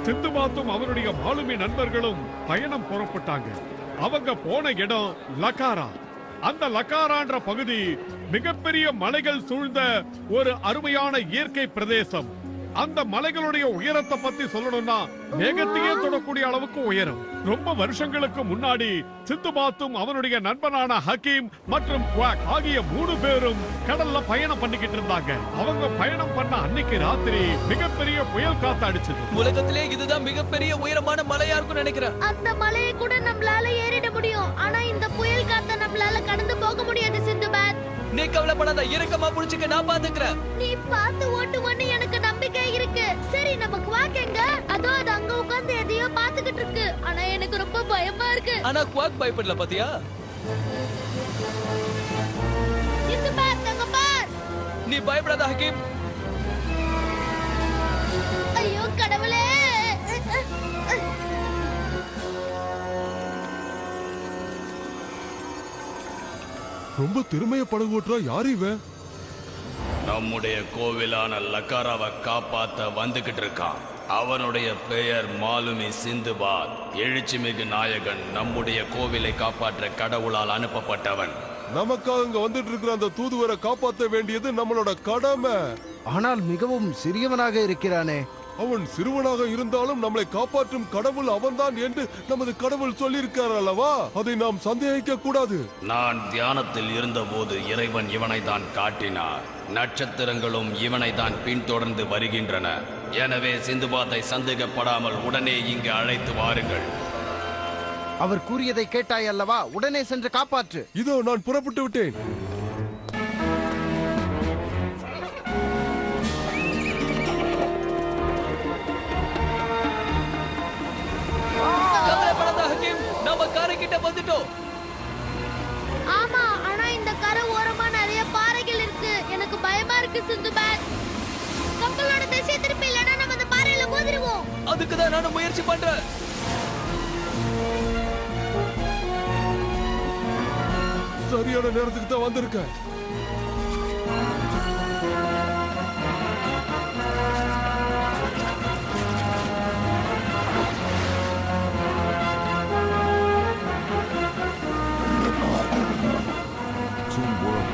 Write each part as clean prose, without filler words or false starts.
சிந்துபாத்தும் அவருடைய மாலுமி நண்பர்களும் பயணம் புறப்பட்டாங்க. அவங்க போன இடம் லக்காரா. அந்த லக்காரான்ற பகுதி மிகப்பெரிய மலைகள் சூழ்ந்த ஒரு அருமையான இயற்கை பிரதேசம். அந்த மலைகளுடைய உயரத்தை பத்தி சொல்லணும்னா மேகத்தையே தொடக்கூடிய அளவுக்கு உயரம். ரொம்ப வருஷங்களுக்கு முன்னாடி சிந்துபாத்தும் அவனுடைய நண்பனான ஹக்கீம் மற்றும் குவாக் ஆகிய 3 பேரும் கடல்ல பயணம் பண்ணிக்கிட்டு இருந்தாங்க. அவங்க பயணம் பண்ண அன்னைக்கு ராத்திரி மிகப்பெரிய புயல் காத்து அடிச்சது. உலகத்திலே இதுதான் மிகப்பெரிய உயரமான மலையா இருக்கும்னு நினைக்கிறேன். அந்த மலையை கூட நம்மளால ஏறிட முடியும், ஆனா இந்த புயல் காத்த நம்மளால கடந்து போக முடியாது சிந்துபாத். நீ கவலைப்படாத, இறக்கமா புடிச்சுக்க, நான் பாத்துக்கிறேன். நீ பார்த்து ஓட்டுவன்னு எனக்கு நம்பிக்கை இருக்கு. சரி, நம்ம குவாக் எங்க? அதோ அது அங்க உட்கார்ந்து எதையோ பாத்துக்கிட்டு இருக்கு. ஆனா எனக்கு ரொம்ப பயமா இருக்கு. ஆனா குவாக் பயப்படல பாத்தியா? சிந்துபாத் அங்க பார். நீ பயப்படாத ஹக்கீம். ஐயோ கடவுளே! ரொம்ப திறமைய படகு ஓட்டுறா. யாரு இவன்? நம்முடைய கோவிலான லக்காராவை காப்பாத்த வந்துகிட்டு இருக்கான். அவனுடைய பெயர் மாலுமி சிந்துபாத். எழுச்சிமிகு நாயகன், நம்முடைய கோவிலை காப்பாற்ற கடவுளால் அனுப்பப்பட்டவன். நமக்காக இங்க வந்துட்டு இருக்கிற அந்த தூதுவரை காப்பாற்ற வேண்டியது நம்மளோட கடமை. ஆனால் மிகவும் சிறியவனாக இருக்கிறானே. அவன் சிறுவனாக இருந்தாலும் நம்மளை காப்பாற்றும் கடவுள் அவன்தான் என்று நமது கடவுள் சொல்லியிருக்கார் அல்லவா? அதை நாம் சந்தேகிக்க கூடாது. நான் தியானத்தில் இருந்தபோது இறைவன் இவனை தான் காட்டினார். நட்சத்திரங்களும் இவனை தான் பின்தொடர்ந்து வருகின்றன. எனவே சிந்துபாத்தை சந்தேகப்படாமல் உடனே இங்கு அழைத்து வாருங்கள். அவர் கூறியதை கேட்டாய் அல்லவா? உடனே சென்று காப்பாற்று. இதோ நான் புறப்பட்டு விட்டேன். கவலைப்படாத ஹக்கீம், நாம காரை கிட்ட வந்துட்டோம். ஆமா, ஆனா இந்த கரை ஓரமா நிறைய பாறைகள் இருக்கு. எனக்கு பயமா இருக்கு சிந்துபாத். கப்பலோட திசை திருப்பி, இல்லைன்னா நம்ம அந்த பாறையில மோதிடுவோம். அதுக்கு தான் நானும் முயற்சி பண்றேன். சரியான நேரத்துக்கு தான் வந்திருக்கேன்.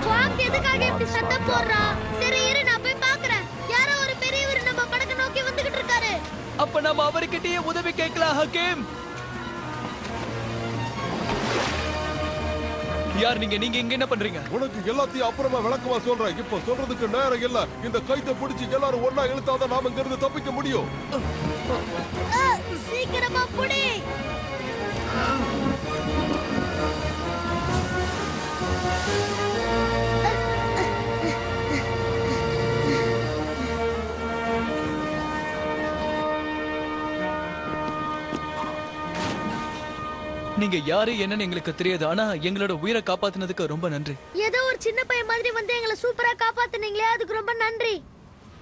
குவாக் எதுக்காக இப்படி சத்தம் போடுறா? சரி இரு, நான் போய் பார்க்கறேன். யாரோ ஒரு பெரியவர் நம்ம படகு நோக்கி வந்துகிட்டு இருக்காரு. அப்ப நாம அவர்கிட்டயே உதவி கேட்கலாம் ஹக்கீம். யார் நீங்க? நீங்க இங்க என்ன பண்றீங்க? உனக்கு எல்லாத்தையும் அப்புறமா விளக்கமா சொல்றேன். இப்ப சொல்றதுக்கு நேரம் இல்ல. இந்த கைத்தை பிடிச்சி எல்லாரும் ஒன்னா இழுத்தாதான் நாம இங்க இருந்து தப்பிக்க முடியும். சீக்கிரமா புடி. நீங்க யாரு என்னன்னு எங்களுக்கு தெரியாது, ஆனா எங்களோட உயிரை காப்பாத்தினதுக்கு ரொம்ப நன்றி. ஏதோ ஒரு சின்ன பையன் மாதிரி வந்து எங்களை சூப்பரா காப்பாத்துனீங்களே, அதுக்கு ரொம்ப நன்றி.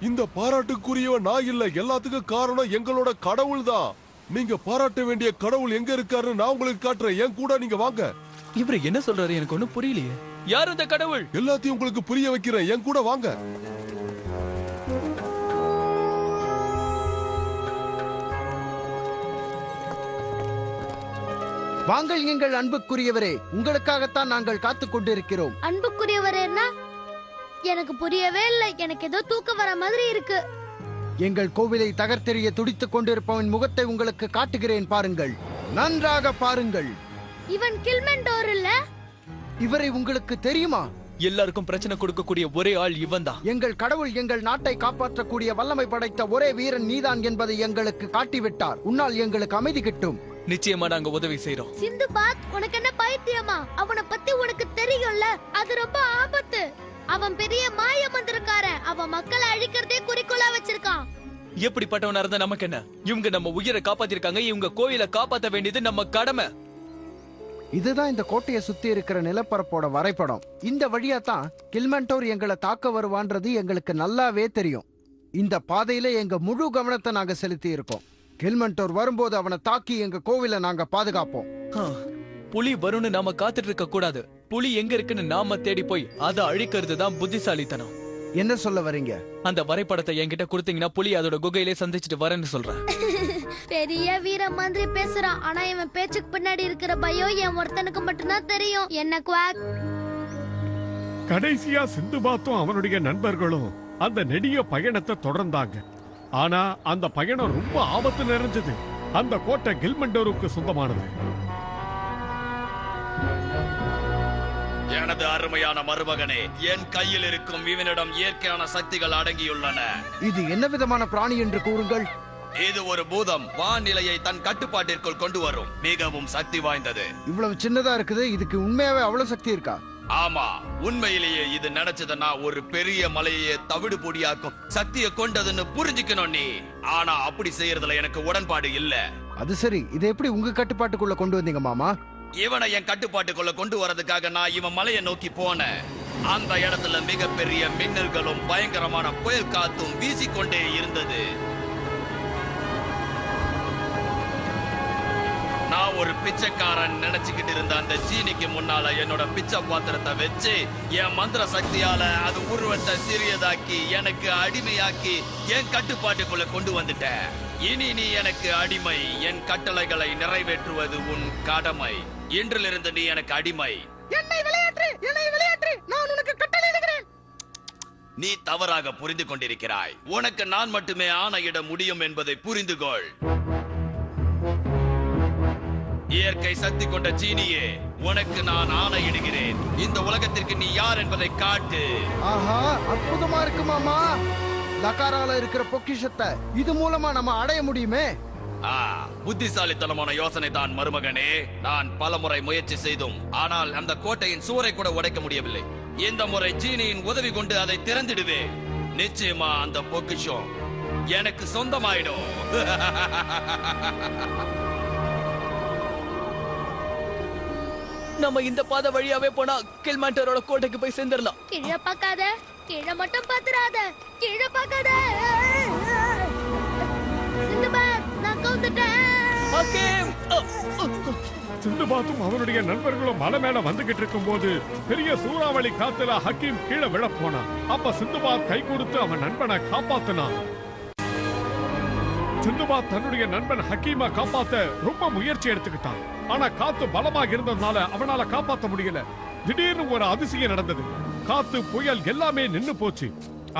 இந்த பாராட்டுக்குரியவன் நான் இல்ல. எல்லாத்துக்கும் காரணம் எங்களோட கடவுள் தான். நீங்க பாராட்ட வேண்டிய கடவுள் எங்க இருக்காருன்னு நான் உங்களுக்கு காட்டுறேன். என் கூட நீங்க வாங்க. இவரு என்ன சொல்றாரு? எனக்கு ஒண்ணும் புரியலையே. யார் அந்த கடவுள்? எல்லாத்தையும் உங்களுக்கு புரிய வைக்கிறேன். என் கூட வாங்க. வாங்கள் எங்கள் அன்புக்குரியவரே, உங்களுக்காகத்தான் நாங்கள் காத்துக் கொண்டிருக்கிறோம். அன்புக்குரியவரேன்னா எனக்கு புரியவே இல்லை. எனக்கு ஏதோ தூக்கம் வர மாதிரி இருக்கு. எங்கள் கோவிலை தகர்த்தெறிய துடித்துக் கொண்டிருப்பவன் முகத்தை உங்களுக்கு காட்டுகிறேன், பாருங்கள். நன்றாக பாருங்கள். இவன் கில்மெண்டோர் இல்ல? இவரை உங்களுக்கு தெரியுமா? எல்லாருக்கும் பிரச்சனை கொடுக்கக்கூடிய ஒரே ஆள் இவன் தான். எங்கள் கடவுள் எங்கள் நாட்டை காப்பாற்றக்கூடிய வல்லமை படைத்த ஒரே வீரன் நீதான் என்பதை எங்களுக்கு காட்டிவிட்டார். உன்னால் எங்களுக்கு அமைதி கிட்டும். நிச்சயமா நாங்க உதவி செய்யறோம். சிந்துபாத், உனக்கு என்ன பைத்தியமா? அவனை பத்தி உனக்கு தெரியும்ல, அது ரொம்ப ஆபத்து. அவன் பெரிய மாய மந்திரக்காரன். அவன் மக்களை அழிக்கிறதே குறிக்கோளா வச்சிருக்கான். எப்படிப்பட்டவனா இருந்தா நமக்கு என்ன? இவங்க நம்ம உயிரை காப்பாத்திருக்காங்க. இவங்க கோயிலை காப்பாத்த வேண்டியது நம்ம கடமை. இதுதான் இந்த கோட்டையை சுத்தி இருக்கிற நிலப்பரப்போட வரைபடம். இந்த வழியா தான் கில்மெண்டோர் எங்களை தாக்க வருவான்றது எங்களுக்கு நல்லாவே தெரியும். இந்த பாதையில எங்க முழு கவனத்தை நாங்க செலுத்தி இருக்கோம். கில்மெண்டோர் வரும்போது அவனை தாக்கி எங்க கோவிலை நாங்க பாதுகாப்போம். புலி வரும்னு நாம காத்துட்டு இருக்க கூடாது. புலி எங்க இருக்குன்னு நாம தேடி போய் அதை அழிக்கிறது தான் புத்திசாலித்தனம். என்ன சொல்ல வரீங்க? அந்த வரைபடத்தை என்கிட்ட கொடுத்தீங்கன்னா புலி அதோட குகையிலே சந்திச்சுட்டு வரேன்னு சொல்றேன். பெரிய வீர மந்திரி பேசுறான். ஆனா இவன் பேச்சுக்கு பின்னாடி இருக்கிற பயம் என் ஒருத்தனுக்கு மட்டும்தான் தெரியும். என்ன குவாக்? கடைசியா சிந்துபாத்தும் அவனுடைய நண்பர்களும் அந்த நெடிய பயணத்தை தொடர்ந்தாங்க. ஆனா அந்த பயணம் ரொம்ப ஆபத்து நிறைஞ்சது. அந்த கோட்டை கில்மண்டோருக்கு சொந்தமானது. எனது அருமையான மருமகனே, என் கையில் இருக்கும் இவனிடம் இயற்கையான சக்திகள் அடங்கியுள்ளன. இது என்ன விதமான பிராணி என்று கூறுங்கள். இது ஒரு பூதம். வானிலையை தன் கட்டுப்பாட்டிற்குள் கொண்டு வரும் மிகவும் சக்தி வாய்ந்தது. இவ்வளவு சின்னதா இருக்குது, இதுக்கு உண்மையாவே அவ்வளவு சக்தி இருக்கா? ஆமா, உண்மையிலேயே இது நினைச்சதுன்னா ஒரு பெரிய மலையை தவிடு பொடியாக்கும் சக்தியை கொண்டதுன்னு புரிஞ்சுக்கணும் நீ. ஆனா அப்படி செய்யறதுல எனக்கு உடன்பாடு இல்ல. அது சரி, இதை எப்படி உங்க கட்டுப்பாட்டுக்குள்ள கொண்டு வந்தீங்க மாமா? இவனை என் கட்டுப்பாட்டுக்குள்ள கொண்டு வரதுக்காக நான் இவன் மலையை நோக்கி போனேன். அந்த இடத்துல மிகப்பெரிய மின்னல்களும் பயங்கரமான புயல் காத்தும் வீசிக்கொண்டே இருந்தது. நான் ஒரு பிச்சைக்காரன் நினைச்சுக்கிட்டு இருந்த அந்த ஜீனிக்கு முன்னால என்னோட பிச்சை பாத்திரத்தை வச்சு என் மந்திர சக்தியால அது உருவத்தை சிறியதாக்கி எனக்கு அடிமையாக்கி என் கட்டுப்பாட்டுக்குள்ள கொண்டு வந்துட்டேன். இனி நீ எனக்கு அடிமை. என் கட்டளைகளை நிறைவேற்றுவது உன் கடமை. இன்றிலிருந்து நீ எனக்கு அடிமை. என்னை விளையாட்டு, நான் உனக்கு கட்டளையிடுகிறேன். நீ தவறாக புரிந்து கொண்டிருக்கிறாய். உனக்கு நான் மட்டுமே ஆணையிட முடியும் என்பதை புரிந்து கொள். இயற்கை சக்தி கொண்ட ஜீனியே, உனக்கு நான் ஆணையிடுகிறேன். இந்த உலகத்திற்கு நீ யார் என்பதை காட்டு. ஆஹா, அற்புதமா இருக்கு மாமா. லக்காரால இருக்கிற பொக்கிஷத்தை இது மூலமா நம்ம அடைய முடியுமே. புத்திசாலித்தனமான யோசனை தான் மருமகனே. நான் பலமுறை முயற்சி செய்தும் ஆனால் அந்த கோட்டையின் சுவரை கூட உடைக்க முடியவில்லை. இந்த முறை ஜீனியின் உதவி கொண்டு அதை திறந்திடுவேன். நிச்சயமா அந்த பொக்கிஷம் எனக்கு சொந்தமாயிடும். நம்ம இந்த பாதை வழியாவே போனா கில்மண்டரோட கோட்டைக்கு போய் சேர்ந்துடலாம். கீழே பார்க்காத, கீழே மட்டும் பாத்துறாத, கீழே பார்க்காத. சிந்துபாத், நான் கவுந்துட்டேன். ஹக்கீம்! சிந்துபாத்தும் அவனுடைய நண்பர்களும் மலை மேல வந்துகிட்டு இருக்கும் போது பெரிய சூறாவளி காத்துல ஹக்கீம் கீழே விழ போனான். அப்ப சிந்துபாத் கை கொடுத்து அவன் நண்பனை காப்பாத்தினான். சிந்துபாத் தன்னுடைய நண்பன் ஹக்கீமை காப்பாத்த ரொம்ப முயற்சி எடுத்துக்கிட்டான். ஆனா காத்து பலமாக இருந்ததுனால அவனால காப்பாத்த முடியல. திடீர்னு ஒரு அதிசயம் நடந்தது. காத்து, புயல் எல்லாமே நின்னு போச்சு.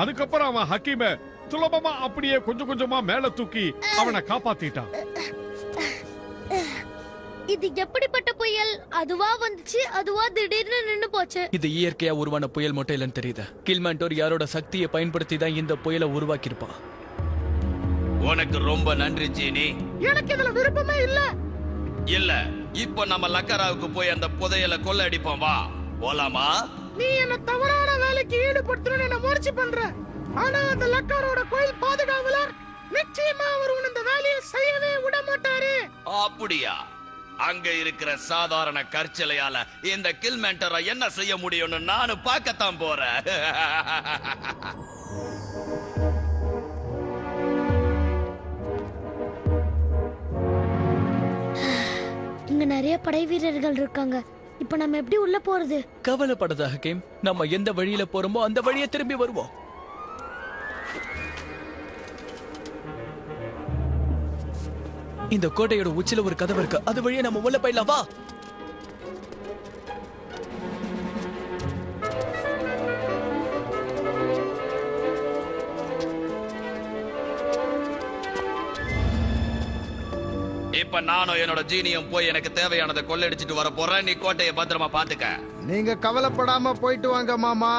அதுக்கப்புறம் அவன் ஹக்கீமை சுலபமா அப்படியே கொஞ்சம் கொஞ்சமா மேல தூக்கி அவனை காப்பாத்திட்டான். இது எப்படிப்பட்ட புயல்? அதுவா வந்துச்சு, அதுவா திடீர்னு நின்னு போச்சு. இது இயற்கையா உருவான புயல் மட்டும் இல்லைன்னு தெரியுது. கில்மண்டோர் யாரோட சக்தியை பயன்படுத்தி தான் இந்த புயலை உருவாக்கி இருப்பான். உனக்கு ரொம்ப நன்றி ஜீனி. எனக்கு இதுல விருப்பமே இல்ல. இல்ல, இப்ப நம்ம லக்கராவுக்கு போய் அந்த புதையலை கொள்ள அடிப்போம். வா போலாமா? நீ என்ன தவறான வேலைக்கு ஈடுபடுத்தணும்னு என்ன முயற்சி பண்ற. ஆனா அந்த லக்காரோட கோயில் பாதுகாவலர் நிச்சயமா அவர் உன்னை இந்த வேலையை செய்யவே விட மாட்டாரு. அப்படியா? அங்க இருக்கிற சாதாரண கற்சிலையால இந்த கில்மெண்டரை என்ன செய்ய முடியும்னு நானும் பார்க்கத்தான் போறேன். இங்க நிறைய படை வீரர்கள் இருக்காங்க. இப்ப நம்ம எப்படி உள்ள போறது? கவலைப்படாத ஹக்கீம், நம்ம எந்த வழியில போறோமோ அந்த வழியை திரும்பி வருவோம். இந்த கோட்டையோட உச்சில ஒரு கதவு இருக்கு, அது வழியா நம்ம உள்ள போயிடலாம். வா. இப்ப நானும் என்னோட ஜீனியும் போய் எனக்கு தேவையானதை கொள்ளடிச்சிட்டு வர போறேன். நீ கோட்டையை பத்திரமா பாத்துக்க. நீங்க கவலைப்படாம போயிட்டு வாங்க மாமா.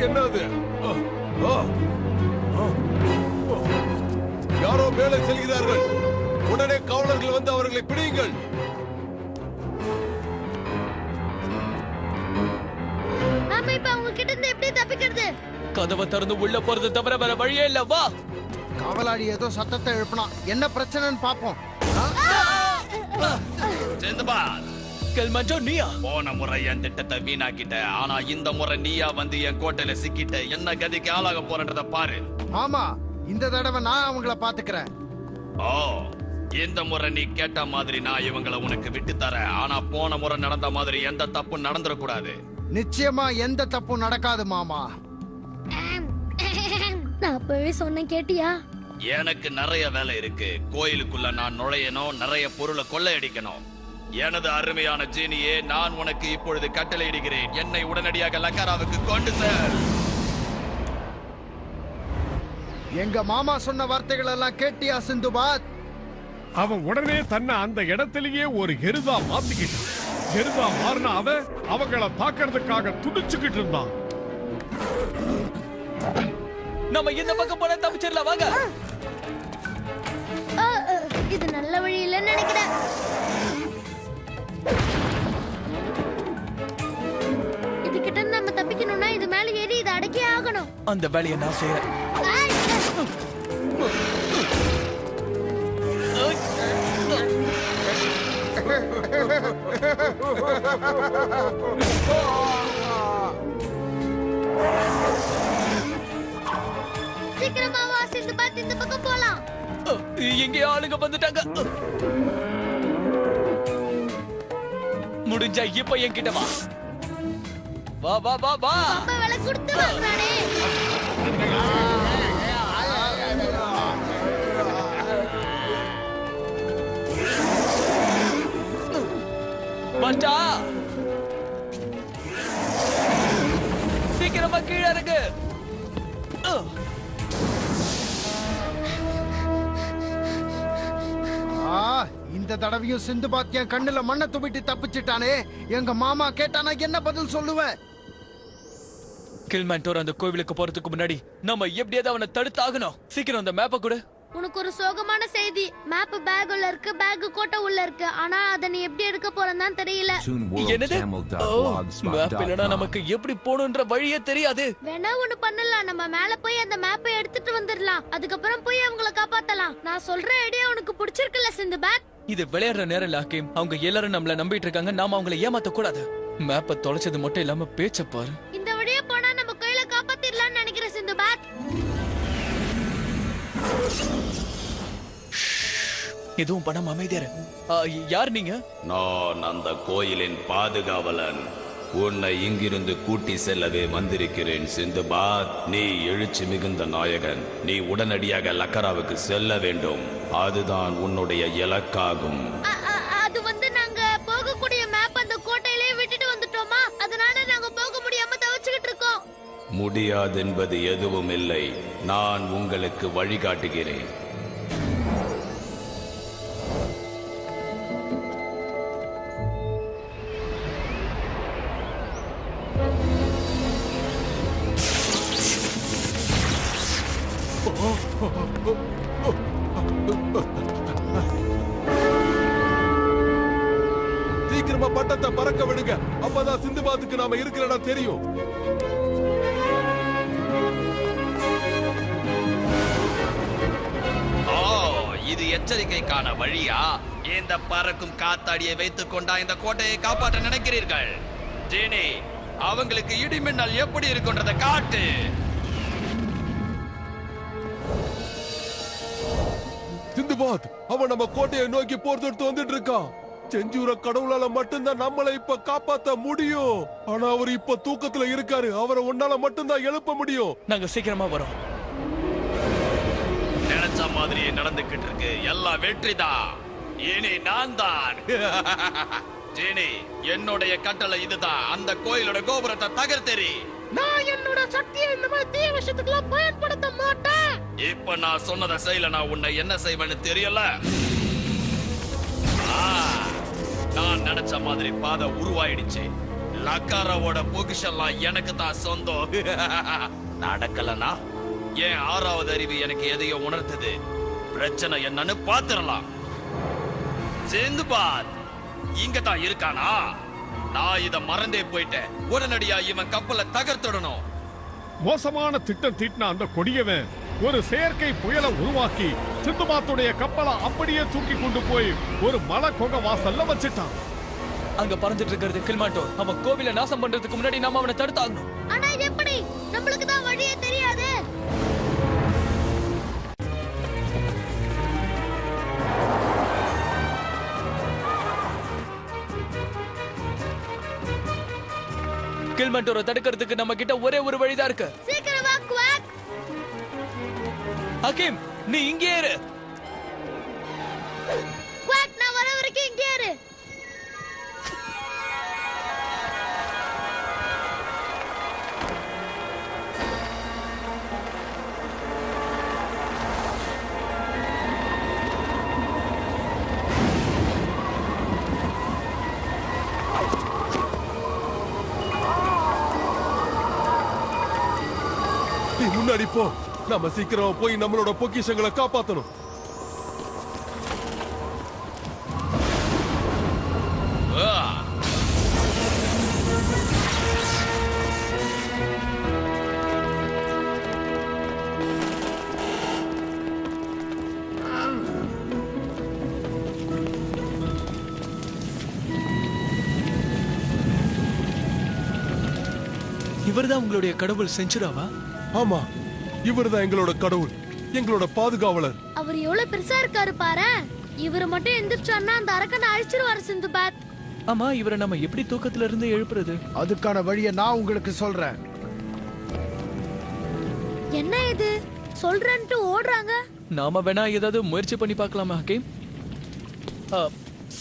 என்னது? யாரோ மேலே செல்கிறார்கள். உடனே காவலர்கள் வந்து அவர்களை பிடியுங்கள். நாம இப்ப அவங்க கிட்ட இருந்து எப்படி தப்பிக்கிறது? கதவை திறந்து உள்ள போறது தவிர வேற வழியே இல்ல. வா. காவலாளி ஏதோ சத்தத்தை எழுப்பினா என்ன பிரச்சனைன்னு பாப்போம். சிந்துபாத், கில்மண்டோ, நீயா? போன முறை என் திட்டத்தை வீணாக்கிட்ட. ஆனா இந்த முறை நீயா வந்து என் கோட்டையில சிக்கிட்ட. என்ன கதிக்கு ஆளாக போறன்றத பாரு. ஆமா, இந்த தடவை நான் அவங்கள பாத்துக்கிறேன். ஓ, இந்த முறை நீ கேட்ட மாதிரி நான் இவங்களை உனக்கு விட்டு தரேன். ஆனா போன முறை நடந்த மாதிரி எந்த தப்பும் நடந்துடக்கூடாது. நிச்சயமா எந்த தப்பும் நடக்காது மாமா. நான் அப்பவே சொன்னேன், கேட்டியா? எனக்கு நிறைய வேலை இருக்கு. கோயிலுக்குள்ள நான் நுழையணும், நிறைய பொருளை கொள்ளையடிக்கணும். எனது அருமையான ஜீனியே, நான் உனக்கு இப்பொழுது கட்டளையிடுகிறேன். என்னை உடனடியாக லக்காராவுக்கு கொண்டு செல். எங்க மாமா சொன்ன வார்த்தைகள் எல்லாம் கேட்டியா சிந்துபாத்? அவன் உடனே தன்னை அந்த இடத்திலேயே ஒரு எருதா மாத்திக்கிட்டான். எருதா மாறின அவங்கள தாக்குறதுக்காக துடிச்சுக்கிட்டு இருந்தான். நம்ம இந்த பக்கம் போனா தப்பிச்சிடலாம், வாங்க. இது நல்ல வழி இல்லைன்னு நினைக்கிறேன். இதுகிட்ட இருந்து நம்ம தப்பிக்கணும்னா இது மேல ஏறி இதை அடக்கி ஆகணும். அந்த வேலையை நான் செய்யறேன். சீக்கிரமா வா சிந்துபாத், இந்த பக்கம் போலாம். எங்கேயோ ஆளுங்க வந்துட்டாங்க. முடிஞ்சா இப்ப என்கிட்ட வா. வா வா வா வா. ரொம்ப விலை கொடுத்து வாங்குறானே. பட்டா, சீக்கிரமா கீழே இருக்கு. இந்த தடவையும் சிந்துபாத் என் கண்ணுல மண்ணை துப்பிட்டு தப்பிச்சிட்டானே. எங்க மாமா கேட்டானா என்ன பதில் சொல்லுவேன்? கில்மேண்டோர் அந்த கோவிலுக்கு போறதுக்கு முன்னாடி நம்ம எப்படியாவது அவனை தடுத்தாகணும். சீக்கிரம் அந்த மேப்பை கொடு. உனக்கு ஒரு சோகமான செய்தி. மேப் பேக் உள்ள இருக்கு, பேக் கோட்டை உள்ள இருக்கு. ஆனா அத நீ எப்படி எடுக்க போறன்னு தான் தெரியல. என்னது? மேப் இல்லனா நமக்கு எப்படி போகணும்ன்ற வழியே தெரியாது. வேணா ஒண்ணு பண்ணலாம், நம்ம மேல போய் அந்த மேப்பை எடுத்துட்டு வந்துடலாம். அதுக்கப்புறம் போய் அவங்கள காப்பாத்தலாம். நான் சொல்ற ஐடியா உனக்கு பிடிச்சிருக்குல்ல சிந்துபாத்? இது விளையாடுற நேரம் இல்ல ஹக்கீம். அவங்க எல்லாரும் நம்மள நம்பிட்டு இருக்காங்க. நாம அவங்களை ஏமாத்த கூடாது. மேப்பை தொலைச்சது மட்டும் இல்லாம பேச்ச பாரு. இந்த வழியா போனா நம்ம கையில காப்பாத்திடலாம்னு நினைக்கிறேன் சிந்துபாத். எதுவும் பண்ணாம அமைதியாரு. யார் நீங்க? நான் அந்த கோயிலின் பாதுகாவலன். உன்னை இங்கிருந்து கூட்டி செல்லவே வந்திருக்கிறேன் சிந்துபாத். நீ எழுச்சி மிகுந்த நாயகன். நீ உடனடியாக லக்கராவுக்கு செல்ல வேண்டும். அதுதான் உன்னுடைய இலக்காகும். அது வந்து நாங்க போகக்கூடிய மேப் அந்த கோட்டையிலே விட்டுட்டு வந்துட்டோமா, அதனால நாங்க போக முடியாம தவிச்சுக்கிட்டு இருக்கோம். முடியாதென்பது எதுவும் இல்லை. நான் உங்களுக்கு வழிகாட்டுகிறேன். சீக்கிரமா பட்டத்தை பறக்க விடுங்க. அப்பதான் சிந்துபாத்துக்கு நாம இருக்கிற இடம் தெரியும். இது எச்சரிக்கைக்கான வழியா? இந்த பறக்கும் காத்தாடியை வைத்துக் கொண்டா இந்த கோட்டையை காப்பாற்ற நினைக்கிறீர்கள்? ஜீனி, அவங்களுக்கு இடிமின்னல் எப்படி இருக்குன்றதை காட்டு. சிந்துபாத், அவன் நம்ம கோட்டையை நோக்கி போர் தொடுத்து வந்துட்டு இருக்கான். செஞ்சூர கடவுளால மட்டும்தான் நம்மளை இப்ப காப்பாத்த முடியும். ஆனா அவர் இப்ப தூக்கத்துல இருக்காரு. அவரை உன்னால மட்டும்தான் எழுப்ப முடியும். நாங்க சீக்கிரமா வரோம். நினைச்ச மாதிரியே நடந்துகிட்டு இருக்கு. எல்லாம் வெற்றிதான். இனி நான் தான். ஜீனி, என்னுடைய கட்டளை இதுதான். அந்த கோயிலோட கோபுரத்தை தகர்த்தெறி. நான் என்னோட சக்தியை இந்த மாதிரி தீய விஷயத்துக்குலாம் பயன்படுத்த மாட்டேன். இப்ப நான் சொன்னதை செய்யல, நான் உன்னை என்ன செய்வேன்னு தெரியல. நான் நினைச்ச மாதிரி பாதை உருவாயிடுச்சு. லக்காராவோட பொக்கிஷெல்லாம் எனக்கு தான் சொந்தம். நடக்கலனா ஏன் ஆறாவது அறிவு எனக்கு எதையோ உணர்த்தது. பிரச்சனை என்னன்னு பாத்துறலாம். சிந்துபாத் இங்க தான் இருக்கானா? நான் இத மறந்தே போயிட்டேன். உடனடியா இவன் கப்பலை தகர்த்துடணும். மோசமான திட்டம் தீட்டின அந்த கொடியவன் ஒரு செயற்கை புயலை உருவாக்கி சிந்துபாத்துடைய கப்பலை அப்படியே தூக்கி கொண்டு போய் ஒரு மலை கொகை வாசல்ல வச்சிட்டான். அங்க பறந்துட்டு இருக்கிறது கில்மாண்டோர். அவன் கோவிலை நாசம் பண்றதுக்கு முன்னாடி நாம அவனை தடுத்தாகணும். ஆனா எப்படி? நம்மளுக்கு தான் வழியே தெரியாது. கில்மாண்டோரை தடுக்கிறதுக்கு நம்ம கிட்ட ஒரே ஒரு வழிதான் இருக்கு. சீக்கிரம் வா குவாக். ஹக்கீம், நீ இங்கே இரு. குவாக், நான் வர வரைக்கும் இங்கே இரு. நீ முன்னாடி போ. நம்ம சீக்கிரம் போய் நம்மளோட பொக்கிஷங்களை காப்பாத்தணும். இவர்தான் உங்களுடைய கடவுள் செஞ்சுராவா? ஆமா, இவர்தான் எங்களோட கடவுள், எங்களோட பாதுகாவலர். அவர் எவ்வளவு பெருசா இருக்காரு பாரு. இவரு மட்டும் எந்திரிச்சான்னா அந்த அரக்கனை அழிச்சிருவாரு சிந்துபாத். ஆமா, இவரை நம்ம எப்படி தூக்கத்துல இருந்து எழுப்புறது? அதுக்கான வழியை நான் உங்களுக்கு சொல்றேன். என்ன இது சொல்றேன்ட்டு ஓடுறாங்க. நாம வேணா ஏதாவது முயற்சி பண்ணி பார்க்கலாமா ஹக்கீம்?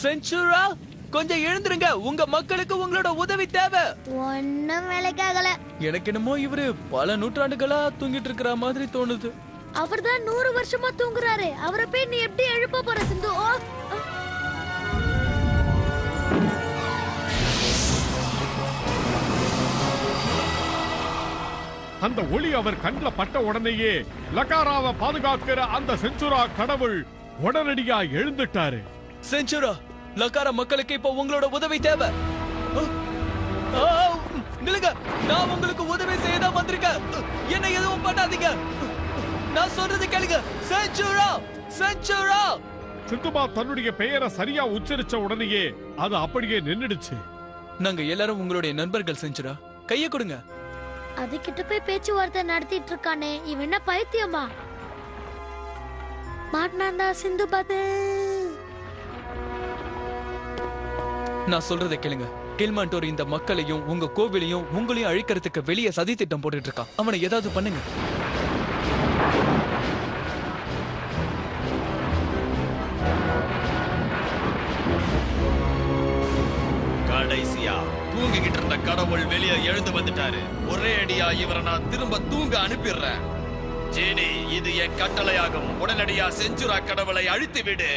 செஞ்சுரா, கொஞ்சம் எழுந்துருங்க. உங்க மக்களுக்கு உங்களோட உதவி தேவை. ஒன்னும் வேலைக்காகல. எனக்கு என்னமோ இவரு பல நூற்றாண்டுகளா தூங்கிட்டு இருக்கிற மாதிரி தோணுது. அவர்தான் 100 வருஷமா தூங்குறாரு. அவரை போய் நீ எப்படி எழுப்ப போற சிந்து? அந்த ஒளி அவர் கண்ல பட்ட உடனேயே லகாராவை பாதுகாக்கிற அந்த செஞ்சுரா கடவுள் உடனடியா எழுந்துட்டாரு. செஞ்சுரா, லக்கார மக்களுக்கு இப்போ உங்களோட உதவி தேவை. நிலுங்க, நான் உங்களுக்கு உதவி செய்யதான் வந்திருக்கேன். என்ன எதுவும் பண்ணாதீங்க. நான் சொல்றது கேளுங்க. செஞ்சுரா, செஞ்சுரா. சிந்துபாத் தன்னுடைய பெயரை சரியா உச்சரிச்ச உடனேயே அது அப்படியே நின்னுடுச்சு. நாங்க எல்லாரும் உங்களுடைய நண்பர்கள் செஞ்சுரா. கைய கொடுங்க. அது கிட்ட போய் பேச்சுவார்த்தை நடத்திட்டு இருக்கானே, இவன் என்ன பைத்தியமா? மாட்னாந்தா சிந்துபாத். நான் சொல்றதை கேளுங்க. கில்மாண்டோர் இந்த மக்களையும் உங்க கோவிலையும் உங்களையும் அழிக்கிறதுக்கு வெளியே சதி திட்டம் போட்டுட்டு இருக்கான். அவனை ஏதாவது பண்ணுங்க. கடைசியா தூங்கிக்கிட்டு இருந்த கடவுள் வெளியே எழுந்து வந்துட்டாரு. ஒரே அடியா இவரை நான் திரும்ப தூங்க அனுப்பிடுறேன். ஜீனி, இது என் கட்டளையாகும். உடனடியா செஞ்சுரா கடவுளை அழித்து விடு.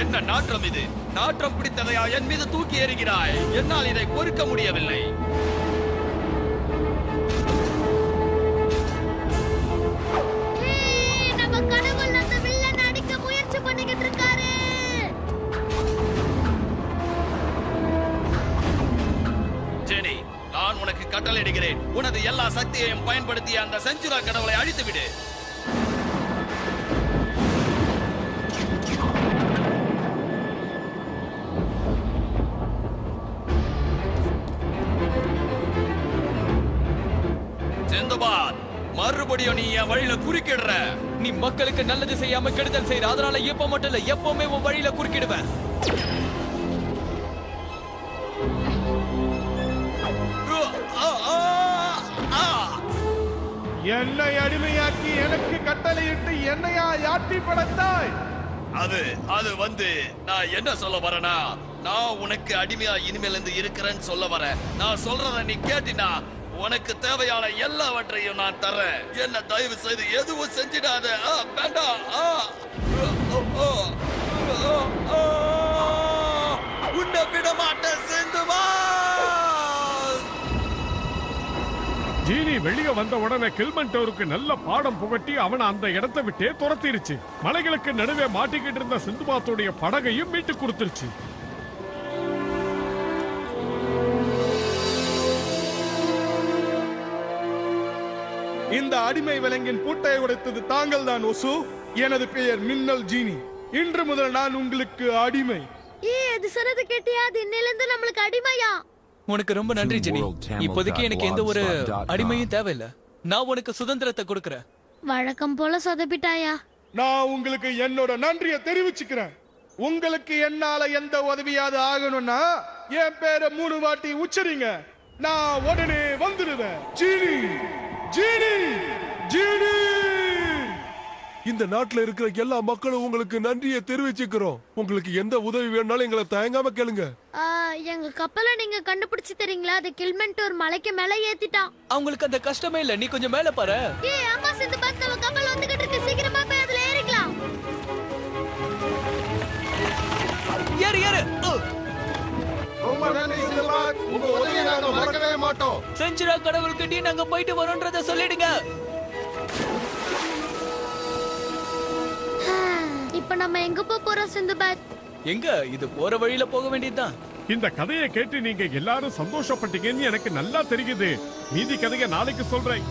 என்ன நாற்றம் இது? நாற்றம் பிடித்ததையா என் மீது தூக்கி எறிகிறாய்? என்னால் இதை பொறுக்க முடியவில்லை. நம்ம கடவுள் அந்த வில்லனை அடிக்க முயற்சி பண்ணிக்கிட்டு இருக்காரு. ஜெனி, நான் உனக்கு கட்டளையிடுகிறேன். உனது எல்லா சக்தியையும் பயன்படுத்தி அந்த செஞ்சுரா கடவுளை அழித்து விடு. சிந்துபாத், மறுபடியும் நீ என் வழியில குறுக்கிடுற. நீ மக்களுக்கு நல்லது செய்யாம கெடுதல் செய்யற. அதனால எப்ப மட்டும் இல்ல, எப்பவுமே உன் வழியில குறுக்கிடுவேன். என்னை அடிமையாக்கி எனக்கு கட்டளையிட்டு என்னையா யாட்டி படைத்தாய்? அது வந்து நான் என்ன சொல்ல வரேனா, நான் உனக்கு அடிமையா இனிமேல இருந்து இருக்கிறேன்னு சொல்ல வரேன். நான் சொல்றத நீ கேட்டினா உனக்கு தேவையான எல்லாவற்றையும் நான் தரேன். என்ன தயவு செய்து எதுவும் செஞ்சிடாத. வேண்டாம். உன்னை விட மாட்டேன் சிந்துபாத். ஜீனி வெளியே வந்த உடனே கில்மண்டோருக்கு நல்ல பாடம் புகட்டி அவனை அந்த இடத்தை விட்டே துரத்திருச்சு. மலைகளுக்கு நடுவே மாட்டிக்கிட்டு இருந்த சிந்துபாத்துடைய படகையும் மீட்டு கொடுத்துருச்சு. இந்த அடிமை விலங்கின் பூட்டை உடைத்தது தாங்கள் தான் ஒசு. எனது பெயர் மின்னல் ஜீனி. இன்று முதல் நான் உங்களுக்கு அடிமை. அது சொன்னது கேட்டியா? அது இன்னையில இருந்து நம்மளுக்கு அடிமையா? உனக்கு ரொம்ப நன்றி ஜெனி. இப்போதைக்கு எனக்கு எந்த ஒரு அடிமையும் தேவையில்லை. நான் உனக்கு சுதந்திரத்தை கொடுக்கறேன். வழக்கம் போல சொதப்பிட்டாயா? நான் உங்களுக்கு என்னோட நன்றியை தெரிவிச்சுக்கிறேன். உங்களுக்கு என்னால எந்த உதவியாவது ஆகணும்னா என் பேரை 3 வாட்டி உச்சரிங்க. நான் உடனே வந்துடுவேன். ஜீனி, ஜீனி, ஜீனி. இந்த நாட்டுல இருக்கிற எல்லா மக்களும் உங்களுக்கு நன்றியை தெரிவிச்சுக்கிறோம். உங்களுக்கு எந்த உதவி வேணாலும் எங்களை தயங்காம கேளுங்க. எங்க கப்பலை நீங்க கண்டுபிடிச்சு தரீங்களா? அது கில்மெண்டோர் மலைக்கு மேல ஏத்திட்டான். அவங்களுக்கு அந்த கஷ்டமே இல்ல, நீ கொஞ்சம் மேல பாரு. ஏய் அம்மா, சிந்துபாத், நம்ம கப்பல் வந்துகிட்டு இருக்கு. சீக்கிரமா போய் அதுல ஏறிக்கலாம். ஏறு ஏறு. ரொம்ப நன்றி சிந்துபாத். உங்க உதவியை நாங்க மறக்கவே மாட்டோம். செஞ்சுரா கடவுள்கிட்ட நாங்க போயிட்டு வரோன்றத சொல்லிடுங்க. இப்ப நம்ம எங்க போறோம் சிந்துபாத்? எங்க? இது போற வழியில போக வேண்டியதுதான். இந்த கதையை கேட்டு நீங்க எல்லாரும் சந்தோஷப்பட்டீங்கன்னு எனக்கு நல்லா தெரியுது. மீதி கதையை நாளைக்கு சொல்றேன்.